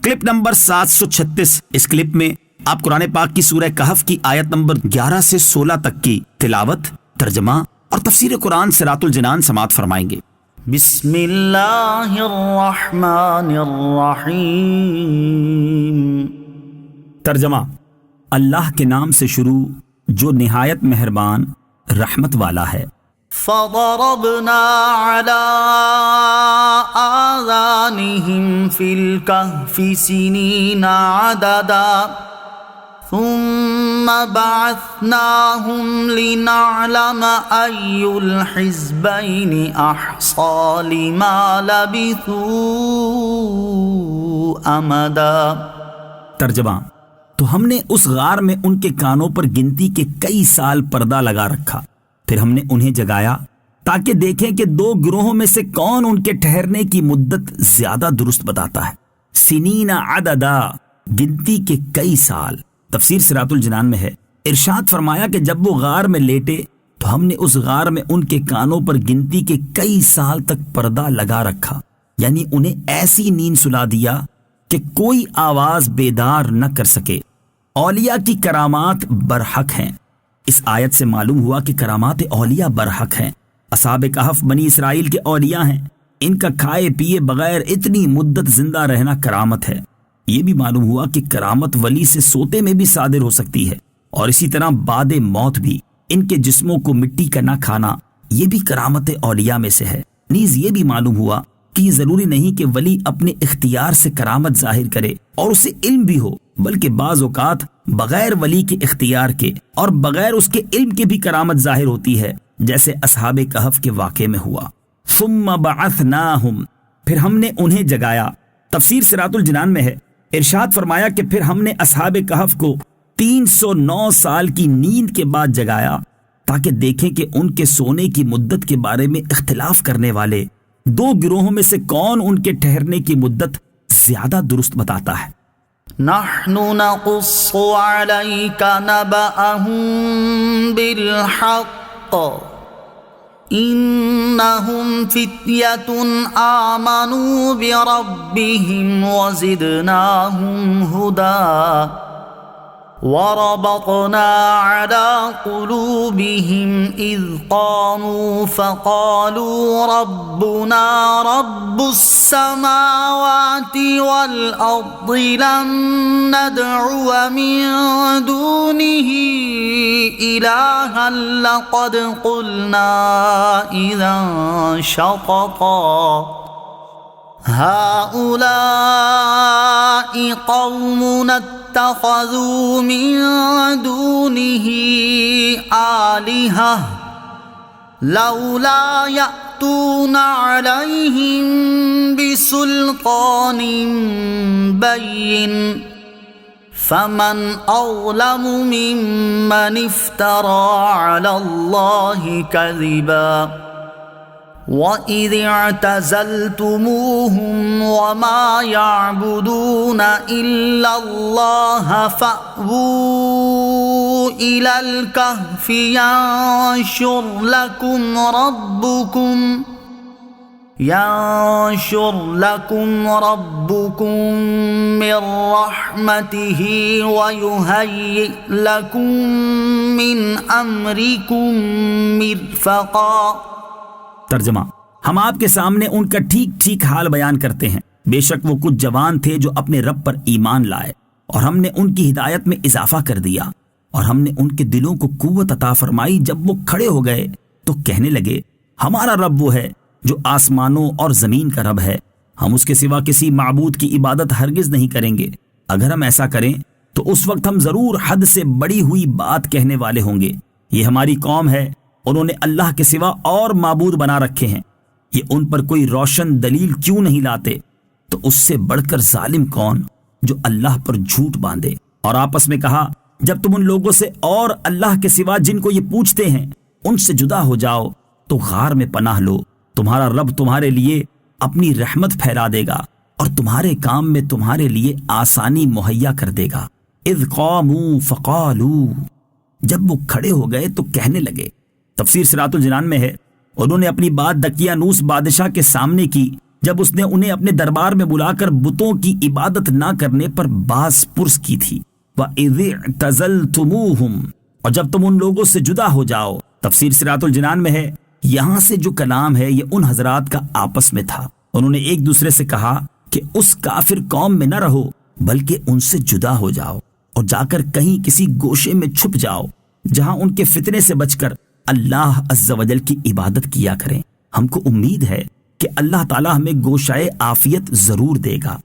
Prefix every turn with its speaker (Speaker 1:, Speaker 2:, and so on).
Speaker 1: Clip number 736۔ اس clip میں آپ قرآن پاک کی سورہ کہف کی آیت نمبر 11 سے 16 تک کی تلاوت، ترجمہ اور تفسیر قرآن صراط الجنان سماعت فرمائیں گے۔
Speaker 2: بسم اللہ الرحمن الرحیم۔
Speaker 1: ترجمہ: اللہ کے نام سے شروع جو نہایت مہربان رحمت والا ہے۔
Speaker 2: فضربنا على آذانهم في الكهف سنين عددا ثم بعثناهم لنعلم أي الحزبين أحصى لما لبثوا أمدا۔
Speaker 1: ترجمہ: تو ہم نے اس غار میں ان کے کانوں پر گنتی کے کئی سال پردہ لگا رکھا، پھر ہم نے انہیں جگایا تاکہ دیکھیں کہ دو گروہوں میں سے کون ان کے ٹھہرنے کی مدت زیادہ درست بتاتا ہے۔ سنین عددا، گنتی کے کئی سال۔ تفسیر صراط الجنان میں ہے، ارشاد فرمایا کہ جب وہ غار میں لیٹے تو ہم نے اس غار میں ان کے کانوں پر گنتی کے کئی سال تک پردہ لگا رکھا، یعنی انہیں ایسی نیند سلا دیا کہ کوئی آواز بیدار نہ کر سکے۔ اولیاء کی کرامات برحق ہیں۔ اس آیت سے معلوم ہوا کہ کرامات اولیاء برحق ہیں۔ اصحاب کہف بنی اسرائیل کے اولیاء ہیں، ان کا کھائے پیے بغیر اتنی مدت زندہ رہنا کرامت ہے۔ یہ بھی معلوم ہوا کہ کرامت ولی سے سوتے میں بھی صادر ہو سکتی ہے، اور اسی طرح بعد موت بھی ان کے جسموں کو مٹی کا نہ کھانا یہ بھی کرامت اولیاء میں سے ہے۔ نیز یہ بھی معلوم ہوا کہ یہ ضروری نہیں کہ ولی اپنے اختیار سے کرامت ظاہر کرے اور اسے علم بھی ہو، بلکہ بعض اوقات بغیر ولی کے اختیار کے اور بغیر اس کے علم کے بھی کرامت ظاہر ہوتی ہے، جیسے اصحاب کہف کے واقعے میں ہوا۔ ثم بعثناہم، پھر ہم نے انہیں جگایا۔ تفسیر صراط الجنان میں ہے، ارشاد فرمایا کہ پھر ہم نے اصحاب کہف کو 309 سال کی نیند کے بعد جگایا تاکہ دیکھیں کہ ان کے سونے کی مدت کے بارے میں اختلاف کرنے والے دو گروہوں میں سے کون ان کے ٹھہرنے کی مدت زیادہ درست بتاتا ہے۔
Speaker 2: نحن نقص عليك نبأهم بالحق إنهم فتية آمنوا بربهم وزدناهم هدى وربطنا على قلوبهم إذ قاموا فقالوا ربنا رب السماوات والأرض لن ندعو من دونه إلها لقد قلنا إذا شططا هؤلاء قومنا اتخذوا من دونه آلهة لولا يأتون عليهم بسلطان بين فمن أظلم ممن افترى على الله كذبا وَإِذِ اعْتَزَلْتُمُوهُمْ وَمَا يَعْبُدُونَ إِلَّا اللَّهَ فَأْوُوا إِلَى الْكَهْفِ يَنشُرْ لَكُمْ رَبُّكُمْ مِنْ رَحْمَتِهِ وَيُهَيِّئْ لَكُمْ مِنْ أَمْرِكُمْ مِرْفَقًا۔
Speaker 1: ترجمہ: ہم آپ کے سامنے ان کا ٹھیک ٹھیک حال بیان کرتے ہیں۔ بے شک وہ کچھ جوان تھے جو اپنے رب پر ایمان لائے، اور ہم نے ان کی ہدایت میں اضافہ کر دیا، اور ہم نے ان کے دلوں کو قوت عطا فرمائی۔ جب وہ کھڑے ہو گئے تو کہنے لگے، ہمارا رب وہ ہے جو آسمانوں اور زمین کا رب ہے، ہم اس کے سوا کسی معبود کی عبادت ہرگز نہیں کریں گے۔ اگر ہم ایسا کریں تو اس وقت ہم ضرور حد سے بڑی ہوئی بات کہنے والے ہوں گے۔ یہ ہماری قوم ہے، انہوں نے اللہ کے سوا اور معبود بنا رکھے ہیں، یہ ان پر کوئی روشن دلیل کیوں نہیں لاتے؟ تو اس سے بڑھ کر ظالم کون جو اللہ پر جھوٹ باندھے۔ اور آپس میں کہا، جب تم ان لوگوں سے اور اللہ کے سوا جن کو یہ پوچھتے ہیں ان سے جدا ہو جاؤ تو غار میں پناہ لو، تمہارا رب تمہارے لیے اپنی رحمت پھیلا دے گا اور تمہارے کام میں تمہارے لیے آسانی مہیا کر دے گا۔ اذ قاموا فقالوا، جب وہ کھڑے ہو گئے تو کہنے لگے۔ تفسیر صراط الجنان میں ہے، انہوں نے اپنی بات دقیانوس بادشاہ کے سامنے کی جب اس نے انہیں اپنے دربار میں بلا کر بتوں کی عبادت نہ کرنے پر باز پرس کی تھی۔ وَإِذِ اعْتَزَلْتُمُوهُمْ، اور جب تم ان لوگوں سے جدا ہو جاؤ۔ تفسیر صراط الجنان میں ہے، یہاں سے جو کلام ہے یہ ان حضرات کا آپس میں تھا۔ انہوں نے ایک دوسرے سے کہا کہ اس کافر قوم میں نہ رہو بلکہ ان سے جدا ہو جاؤ اور جا کر کہیں کسی گوشے میں چھپ جاؤ جہاں ان کے فتنے سے بچ کر اللہ عز و جل کی عبادت کیا کریں۔ ہم کو امید ہے کہ اللہ تعالی ہمیں گوشائے عافیت ضرور دے گا۔